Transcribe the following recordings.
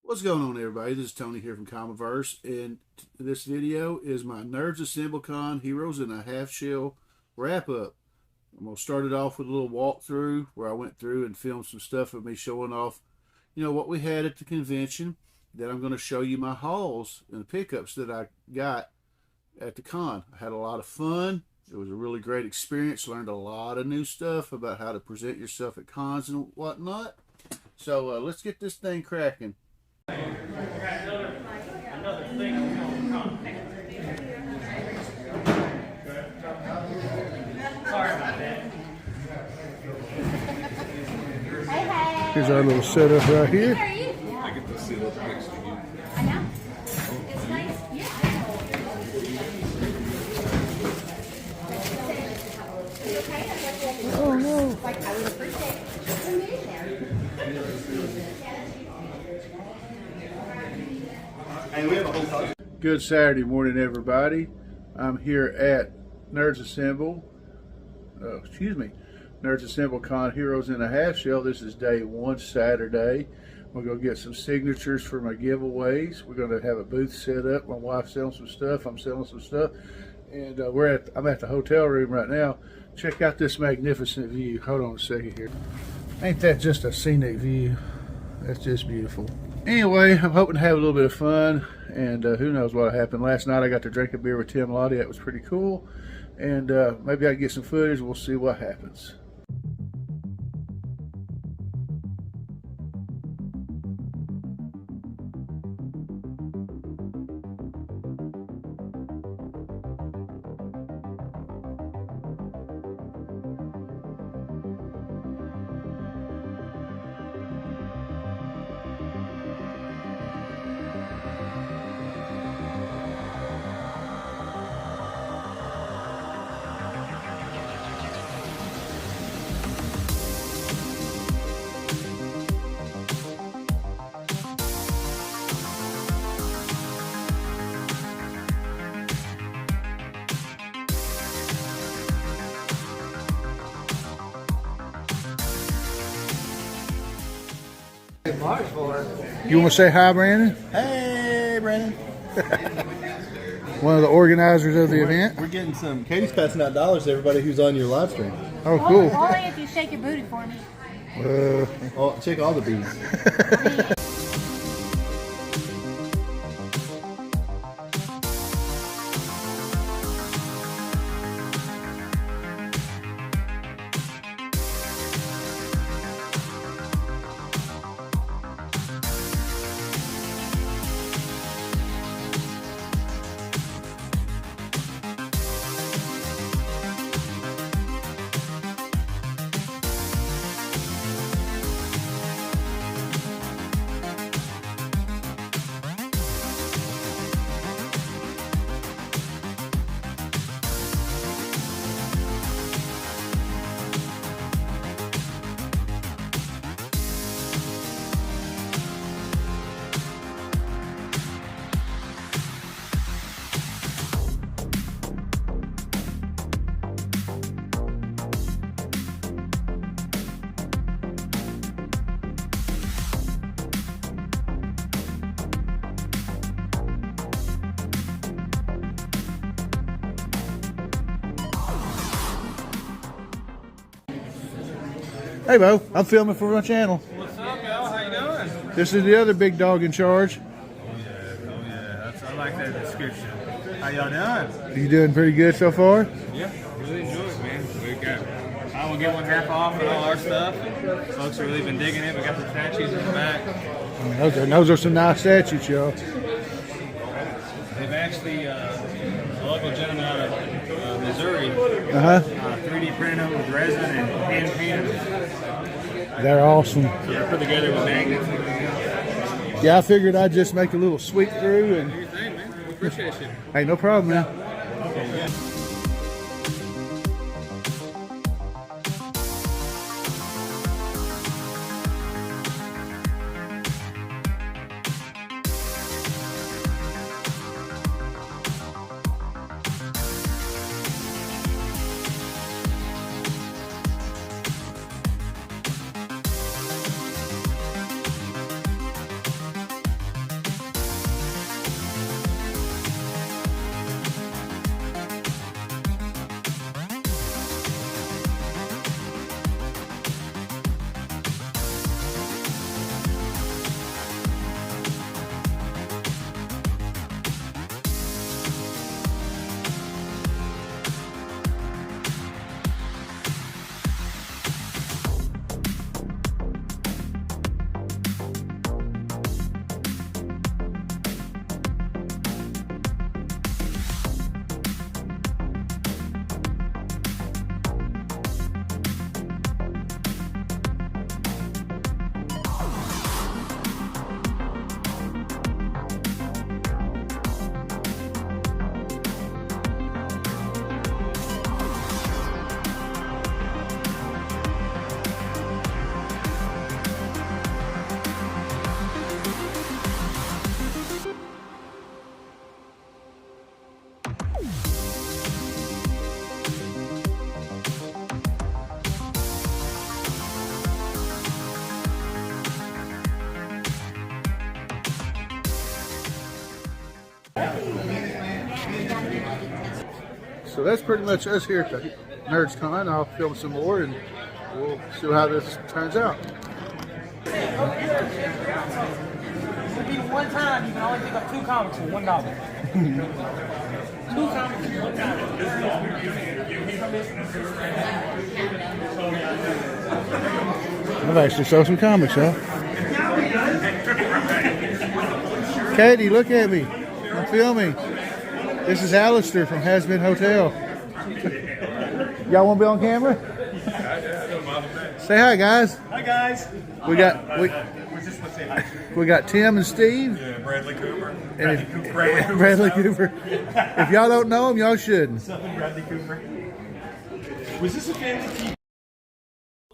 What's going on, everybody? This is Tony here from Comiverse, and this video is my Nerds Assemble Con Heroes in a Half Shell wrap-up. I'm going to start it off with a little walkthrough where I went through and filmed some stuff of me showing off, you know, what we had at the convention. Then I'm going to show you my hauls and the pickups that I got at the con. I had a lot of fun. It was a really great experience. Learned a lot of new stuff about how to present yourself at cons and whatnot. So let's get this thing cracking. Another thing sorry about that. Here's our little setup right here. I get to sit up next to you. I know. It's nice. Yeah. Oh no. Like, I would appreciate it. Hey, we have a whole bunch. Good Saturday morning, everybody. I'm here at Nerds Assemble. Nerds Assemble Con Heroes in a Half Shell. This is day one, Saturday. We're going to get some signatures for my giveaways. We're going to have a booth set up. My wife's selling some stuff. I'm selling some stuff. And I'm at the hotel room right now. Check out this magnificent view. Hold on a second here. Ain't that just a scenic view? That's just beautiful. Anyway, I'm hoping to have a little bit of fun, and who knows what happened. Last night I got to drink a beer with Tim Lattie. That was pretty cool. And maybe I can get some footage. We'll see what happens. You want to say hi, Brandon? Hey, Brandon. One of the organizers of the event. We're getting some. Katie's passing out dollars to everybody who's on your live stream. Oh, cool. Only if you shake your booty for me. Oh, check all the bees. Hey, Bo. I'm filming for my channel. What's up, y'all? How you doing? This is the other big dog in charge. Oh yeah. I like that description. How y'all doing? You doing pretty good so far? Yeah, really enjoy it, man. We got I will get one half off with all our stuff. Folks have really been digging it. We got the statues in the back. Those are some nice statues, y'all. They've actually a local gentleman out of Missouri 3D printed them with resin and hand painted them. They're awesome. So they're put together with magnets. Yeah, I figured I'd just make a little sweep through and. Do your thing, man. We appreciate you. Hey, no problem, man. So that's pretty much us here at the Nerds Con. I'll film some more and we'll see how this turns out. One time, you can only pick up 2 comics for $1. 2 comics for $1. I've actually sold some comics, huh? Katie, look at me. I'm filming. This is Alistair from Has Been Hotel. Y'all want to be on camera? Say hi, guys. Hi guys. We got Tim and Steve. Yeah, Bradley Cooper. Bradley Cooper. If y'all don't know him, y'all shouldn't. Something Bradley Cooper. Was this a family?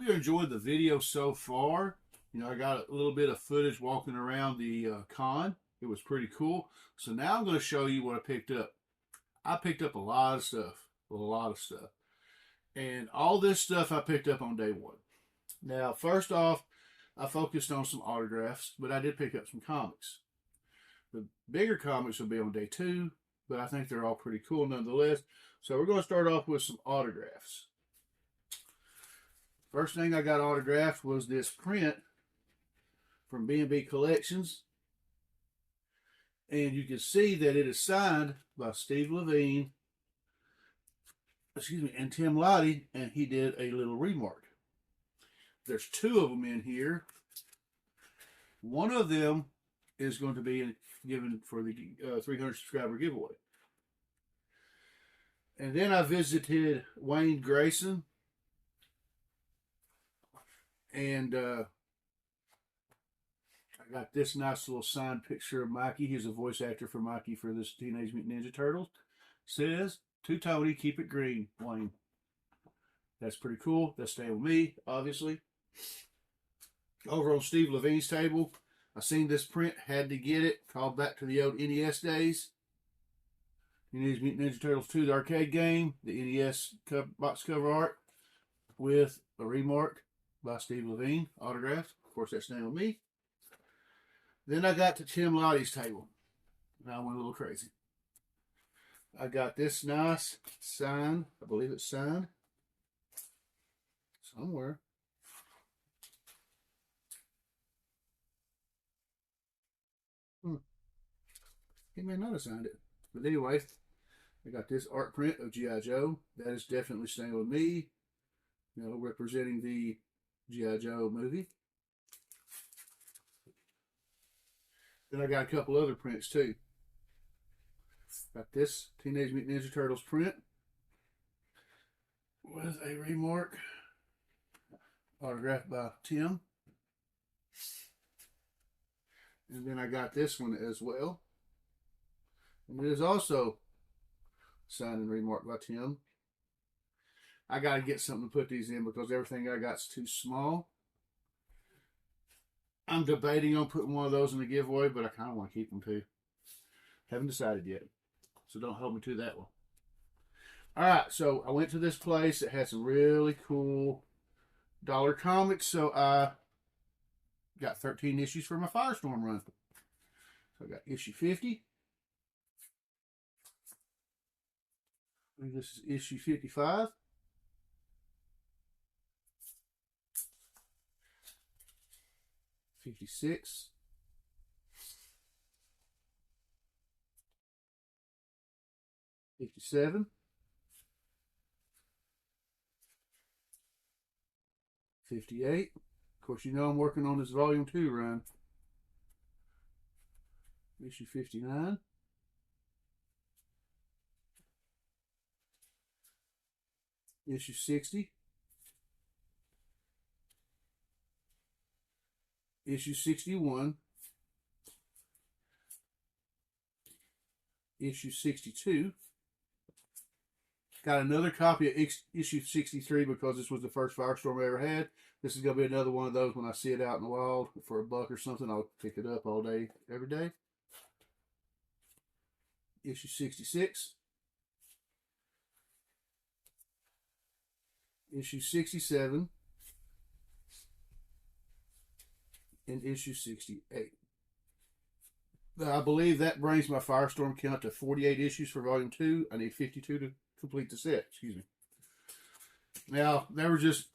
We enjoyed the video so far. You know, I got a little bit of footage walking around the con. It was pretty cool. So now I'm going to show you what I picked up. I picked up a lot of stuff. And all this stuff I picked up on day one. Now, first off, I focused on some autographs, but I did pick up some comics. The bigger comics will be on day two, but I think they're all pretty cool nonetheless. So we're going to start off with some autographs. First thing I got autographed was this print from B&B Collections. And you can see that it is signed by Steve Lavigne, and Tim Lattie, and he did a little remark. There's 2 of them in here. One of them is going to be given for the 300 subscriber giveaway. And then I visited Wayne Grayson, and I got this nice little signed picture of Mikey. He's a voice actor for Mikey for this Teenage Mutant Ninja Turtles. Says, "To Tony, keep it green, Wayne." That's pretty cool. That's staying with me, obviously. Over on Steve Lavigne's table, I seen this print, had to get it. Called back to the old NES days. Teenage Mutant Ninja Turtles 2, the arcade game. The NES box cover art with a remark by Steve Lavigne, autographed. Of course, that's staying with me. Then I got to Tim Lattie's table. And I went a little crazy. I got this nice sign. I believe it's signed somewhere. He may not have signed it. But anyway, I got this art print of G.I. Joe. That is definitely staying with me. You know, representing the G.I. Joe movie. Then I got a couple other prints too. Got this Teenage Mutant Ninja Turtles print with a remark, autographed by Tim. And then I got this one as well. And it is also signed and remarked by Tim. I got to get something to put these in because everything I got's too small. I'm debating on putting one of those in the giveaway, but I kind of want to keep them too. Haven't decided yet. So don't hold me to that one. Alright, so I went to this place that had some really cool dollar comics. So I got 13 issues for my Firestorm run. So I got issue 50. And this is issue 55. '56. 57. 58. Of course, you know I'm working on this volume 2 run. Issue 59. Issue 60. Issue 61. Issue 62. Got another copy of issue 63 because this was the first Firestorm I ever had. This is going to be another one of those when I see it out in the wild for $1 or something. I'll pick it up all day, every day. Issue 66. Issue 67. And issue 68. I believe that brings my Firestorm count to 48 issues for Volume 2. I need 52 to complete the set. Excuse me. Now, they were just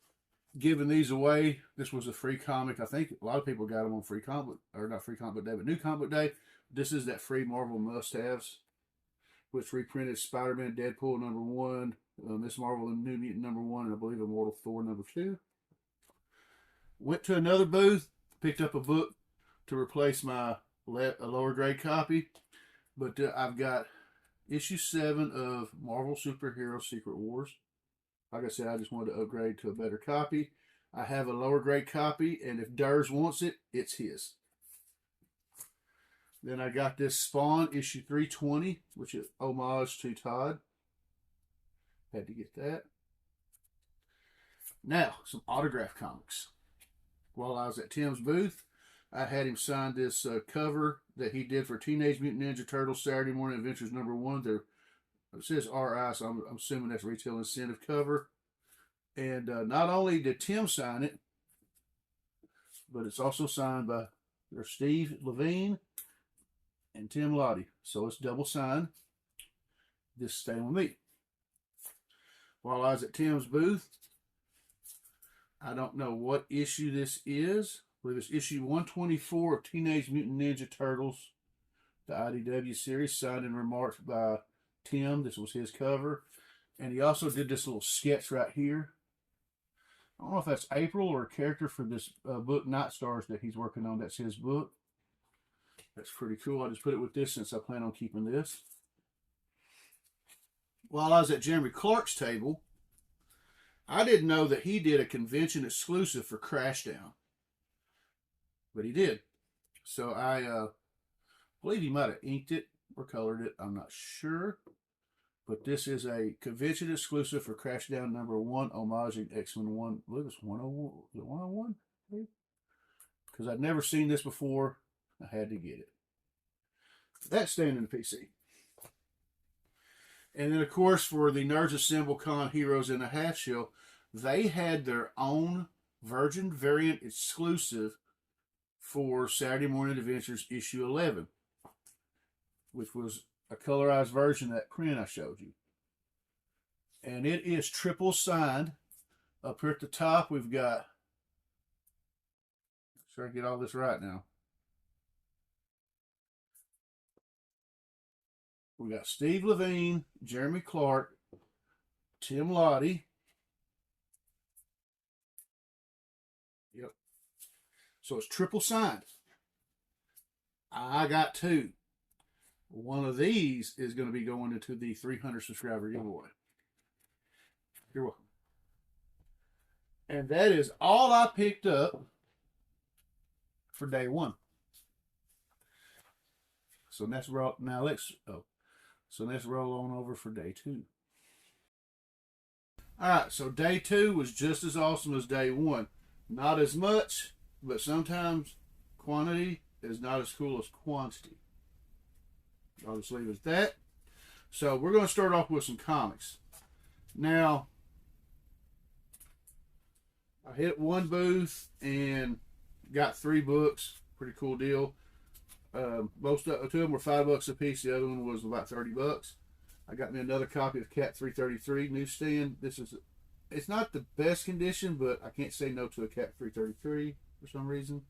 giving these away. This was a free comic. I think a lot of people got them on free comic, or not free comic day, but new comic day. This is that free Marvel must-haves, which reprinted Spider-Man, Deadpool #1, Miss Marvel and New Mutant #1, and I believe Immortal Thor #2. Went to another booth, picked up a book to replace my lower grade copy, but I've got issue 7 of Marvel Superhero Secret Wars. Like I said, I just wanted to upgrade to a better copy. I have a lower grade copy, and if Durs wants it, it's his. Then I got this Spawn issue 320, which is homage to Todd. Had to get that. Now, some autograph comics. While I was at Tim's booth, I had him sign this cover that he did for Teenage Mutant Ninja Turtles Saturday Morning Adventures #1. It says RI, so I'm assuming that's retail incentive cover. And not only did Tim sign it, but it's also signed by Steve Lavigne and Tim Lattie. So it's double signed. This is staying with me. While I was at Tim's booth, I don't know what issue this is. I believe it's issue 124 of Teenage Mutant Ninja Turtles, the IDW series, signed and remarked by Tim. This was his cover. And he also did this little sketch right here. I don't know if that's April or a character for this book, Night Stars, that he's working on. That's his book. That's pretty cool. I just put it with this since I plan on keeping this. While I was at Jeremy Clark's table, I didn't know that he did a convention exclusive for Crashdown. But he did. So I believe he might have inked it or colored it. I'm not sure. But this is a convention exclusive for Crashdown #1, homaging X-Men 1. I believe it's 101. Is it 101? Because I'd never seen this before. I had to get it. That's staying in the PC. And then, of course, for the Nerds Assemble Con Heroes in a Half Shell, they had their own Virgin variant exclusive for Saturday Morning Adventures issue 11, which was a colorized version of that print I showed you. And it is triple signed. Up here at the top, we've got, make sure I get all this right now. We got Steve Lavigne, Jeremy Clark, Tim Lattie. Yep. So it's triple signed. I got 2. One of these is going to be going into the 300 subscriber giveaway. You're welcome. And that is all I picked up for day 1. So let's roll. Now let's roll on over for day 2. All right, so day 2 was just as awesome as day 1. Not as much, but sometimes quantity is not as cool as quantity. I'll just leave it at that. So we're going to start off with some comics. Now, I hit one booth and got 3 books. Pretty cool deal. Most of 2 of them were $5 a piece. The other one was about $30. I got me another copy of Cat 333 newsstand. It's not the best condition, but I can't say no to a Cat 333 for some reason.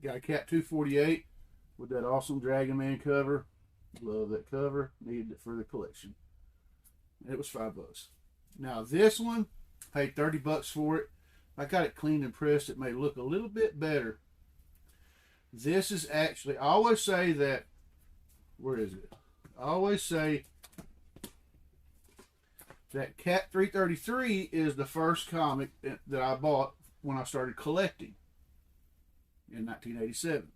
Got a Cat 248 with that awesome Dragon Man cover. Love that cover. Needed it for the collection. It was $5. Now this one, paid $30 for it. I got it cleaned and pressed. It may look a little bit better. This is actually, I always say that, where is it? I always say that Cat 333 is the first comic that I bought when I started collecting in 1987.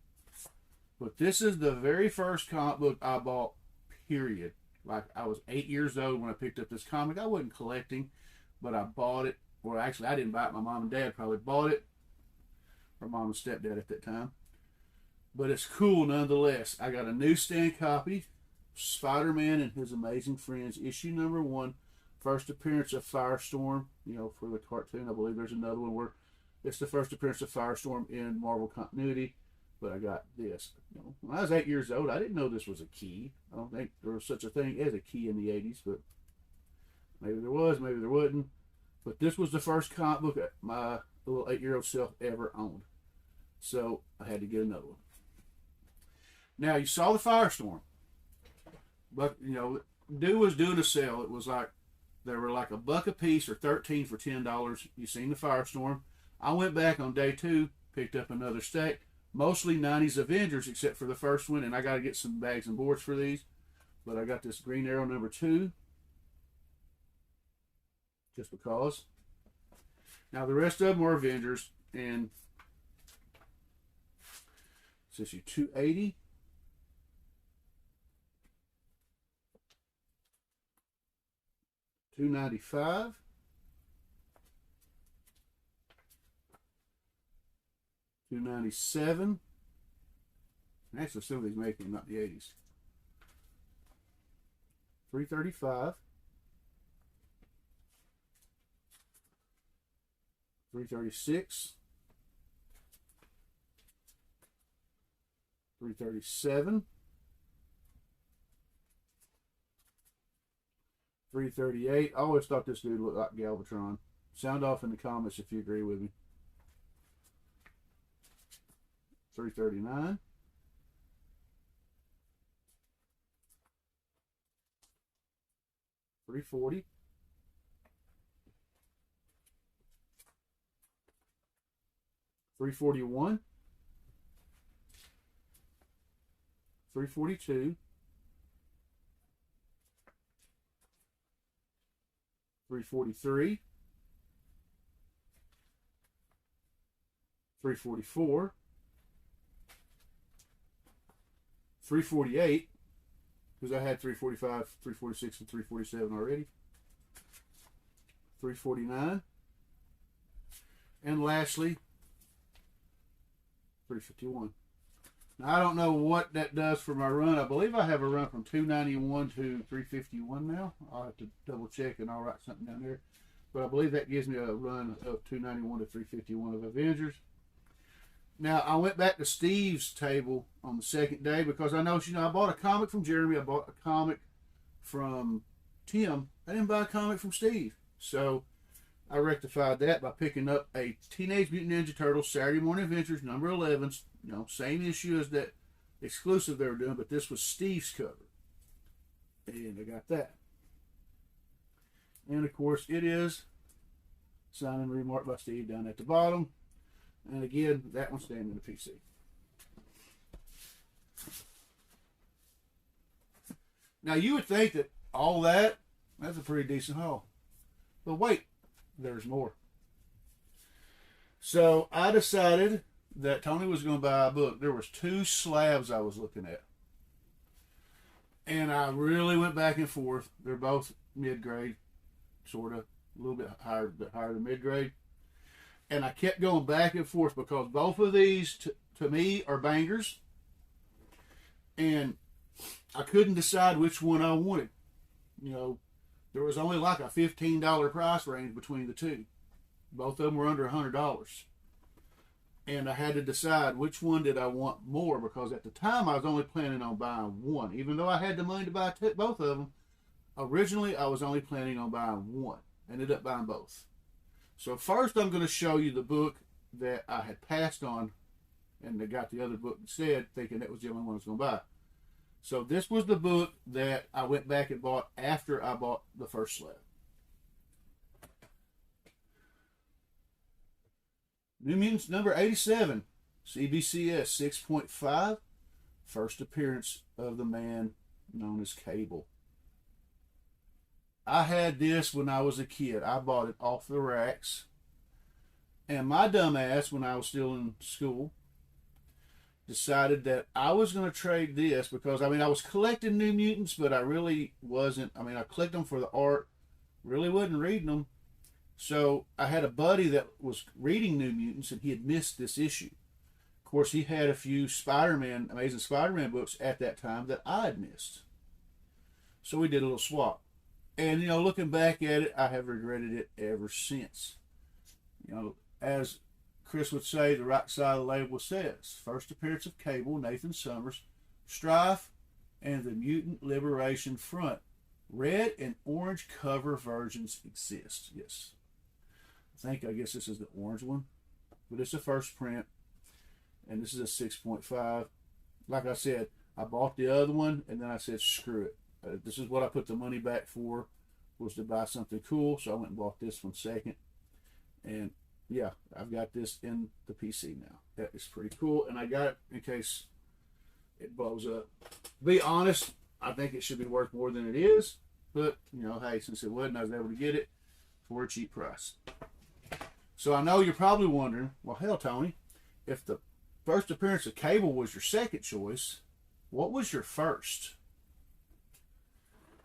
But this is the very first comic book I bought, period. Like, I was 8 years old when I picked up this comic. I wasn't collecting, but I bought it. Well, actually, I didn't buy it. My mom and dad probably bought it. Or mom and stepdad at that time. But it's cool nonetheless. I got a newsstand copy, Spider-Man and His Amazing Friends, issue #1, first appearance of Firestorm, for the cartoon. I believe there's another one where it's the first appearance of Firestorm in Marvel continuity. but I got this. You know, when I was 8 years old, I didn't know this was a key. I don't think there was such a thing as a key in the 80s, but maybe there was, maybe there wasn't. But this was the first comic book that my little 8-year-old self ever owned. So I had to get another one. Now, you saw the Firestorm. But, you know, dude was doing a sale. It was like, they were like $1 a piece or 13 for $10. You seen the Firestorm. I went back on day 2, picked up another stack. Mostly 90s Avengers, except for the first one. And I got to get some bags and boards for these. But I got this Green Arrow number 2. Just because. Now, the rest of them are Avengers. And it's issue 280. $2.95. $2.97. Actually, some of these making not the 80s. $3.35. $3.36. $3.37. $3.38. I always thought this dude looked like Galvatron. Sound off in the comments if you agree with me. $3.39. $3.40. $3.41. $3.42. $3.43. $3.44. $3.48, because I had $3.45, $3.46, and $3.47 already. $3.49. And lastly, $3.51. Now, I don't know what that does for my run. I believe I have a run from $2.91 to $3.51 now. I'll have to double check and I'll write something down there. But I believe that gives me a run of $2.91 to $3.51 of Avengers. Now, I went back to Steve's table on the second day because I know, you know, I bought a comic from Jeremy. I bought a comic from Tim. I didn't buy a comic from Steve. So I rectified that by picking up a Teenage Mutant Ninja Turtles Saturday Morning Adventures number 11. You know, same issue as that exclusive they were doing, but this was Steve's cover. And I got that. And of course, it is signed and remarked by Steve down at the bottom. And again, that one's staying in the PC. Now, you would think that all that's a pretty decent haul. But wait, there's more. So I decided that Tony was going to buy a book. There was 2 slabs I was looking at. And I really went back and forth. They're both mid-grade, sort of, a little bit higher than mid-grade. And I kept going back and forth because both of these, to me, are bangers. And I couldn't decide which one I wanted. You know, there was only like a $15 price range between the 2. Both of them were under $100. And I had to decide which one did I want more, because at the time I was only planning on buying one. Even though I had the money to buy both of them, originally I was only planning on buying one. I ended up buying both. So first I'm going to show you the book that I had passed on, and I got the other book instead, thinking that was the only one I was going to buy. So this was the book that I went back and bought after I bought the first slab. New Mutants number 87, CBCS 6.5, first appearance of the man known as Cable. I had this when I was a kid. I bought it off the racks. And my dumb ass, when I was still in school, decided that I was going to trade this because, I mean, I was collecting New Mutants, but I really wasn't. I mean, I collected them for the art, really wasn't reading them. So I had a buddy that was reading New Mutants, and he had missed this issue. Of course, he had a few Spider-Man, Amazing Spider-Man books at that time that I had missed. So we did a little swap. And, you know, looking back at it, I have regretted it ever since. You know, as Chris would say the right side of the label says, first appearance of Cable, Nathan Summers, Strife, and the Mutant Liberation Front. Red and orange cover versions exist. Yes. I guess this is the orange one. But it's a first print. And this is a 6.5. Like I said, I bought the other one, and then I said, screw it. This is what I put the money back for, was to buy something cool. So I went and bought this one second. And yeah, I've got this in the PC now. That is pretty cool. And I got it in case it blows up. Be honest, I think it should be worth more than it is. But, you know, hey, since it wasn't, I was able to get it for a cheap price. So I know you're probably wondering, well, hell, Tony, if the first appearance of Cable was your second choice, what was your first?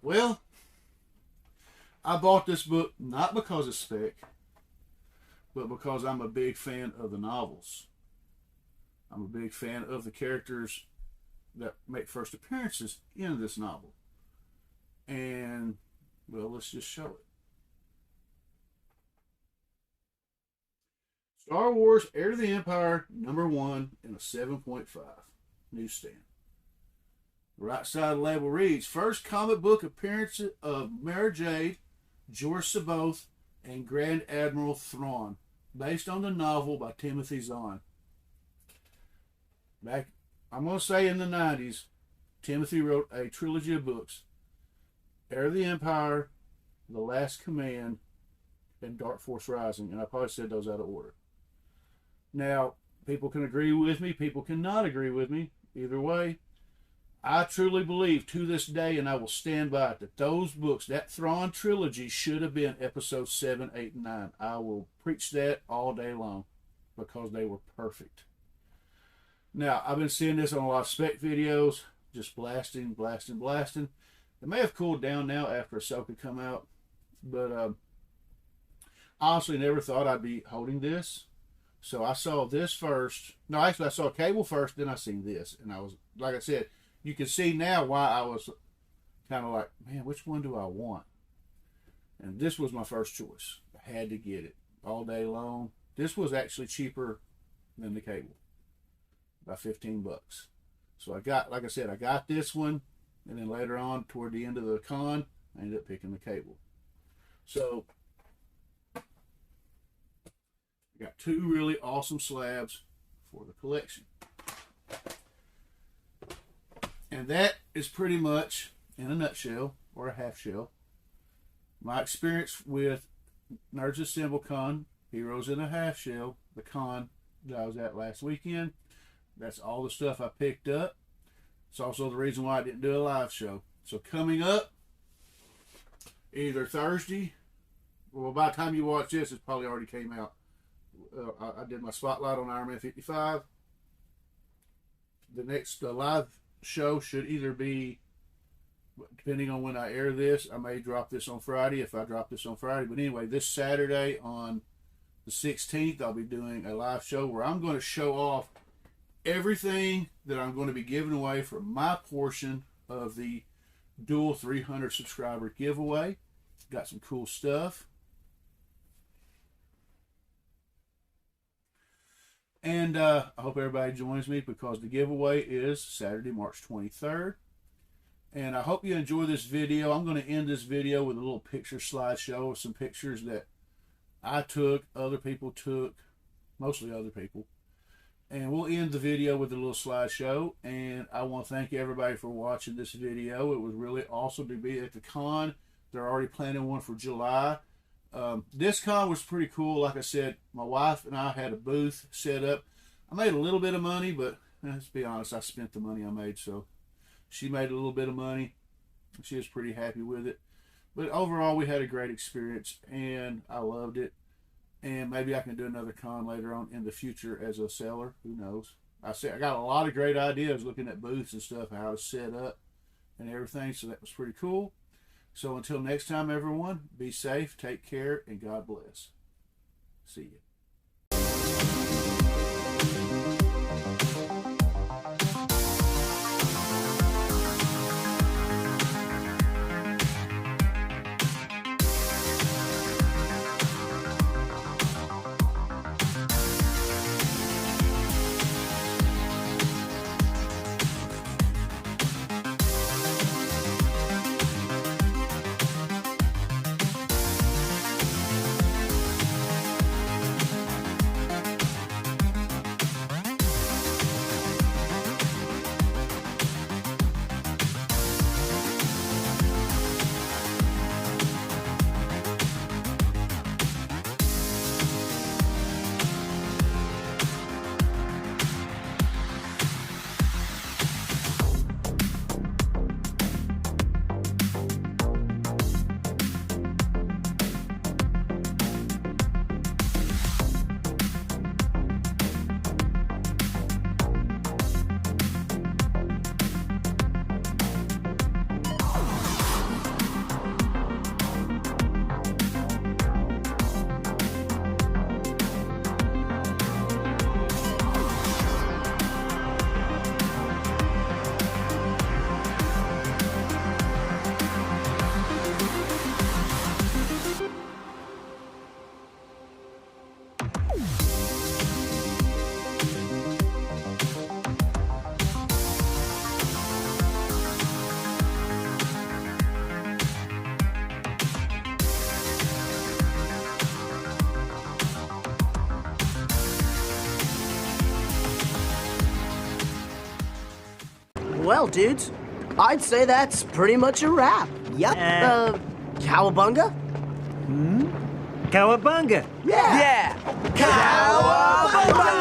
Well, I bought this book not because of spec, but because I'm a big fan of the novels. I'm a big fan of the characters that make first appearances in this novel. And, well, let's just show it. Star Wars Heir to the Empire, #1 in a 7.5 newsstand. The right side of the label reads, first comic book appearance of Mara Jade, George Saboth, and Grand Admiral Thrawn, based on the novel by Timothy Zahn. Back, I'm going to say in the 90s, Timothy wrote a trilogy of books, Heir of the Empire, The Last Command, and Dark Force Rising, and I probably said those out of order. Now, people can agree with me, people cannot agree with me. Either way, I truly believe to this day, and I will stand by it, that those books, that Thrawn trilogy, should have been episodes 7, 8, and 9. I will preach that all day long because they were perfect. Now, I've been seeing this on a lot of spec videos, just blasting. It may have cooled down now after Ahsoka come out, but I honestly never thought I'd be holding this. So I saw this first. No, actually, I saw Cable first, then I seen this. And I was, like I said, you can see now why I was kind of like, man, which one do I want? And this was my first choice. I had to get it all day long. This was actually cheaper than the Cable by $15. So I got, like I said, I got this one. And then later on, toward the end of the con, I ended up picking the Cable. So got two really awesome slabs for the collection. And that is pretty much, in a nutshell, or a half shell, my experience with Nerds Assemble Con, Heroes in a Half Shell, the con that I was at last weekend. That's all the stuff I picked up. It's also the reason why I didn't do a live show. So coming up, either Thursday, well, by the time you watch this, it probably already came out. I did my spotlight on Iron Man 55. The next live show should either be, depending on when I air this, I may drop this on Friday if I drop this on Friday. But anyway, this Saturday on the 16th, I'll be doing a live show where I'm going to show off everything that I'm going to be giving away for my portion of the dual 300 subscriber giveaway. Got some cool stuff. And I hope everybody joins me because the giveaway is Saturday, March 23rd. And I hope you enjoy this video. I'm going to end this video with a little picture slideshow of some pictures that I took, other people took, mostly other people. And we'll end the video with a little slideshow. And I want to thank everybody for watching this video. It was really awesome to be at the con. They're already planning one for July. This con was pretty cool. Like I said, my wife and I had a booth set up. I made a little bit of money, but let's be honest, I spent the money I made. So she made a little bit of money. She was pretty happy with it. But overall, we had a great experience, and I loved it. And maybe I can do another con later on in the future as a seller. Who knows? I got a lot of great ideas looking at booths and stuff, how to set up and everything. So that was pretty cool. So until next time, everyone, be safe, take care, and God bless. See you. Well, dudes, I'd say that's pretty much a wrap. Yep. Cowabunga? Cowabunga. Yeah. Cowabunga!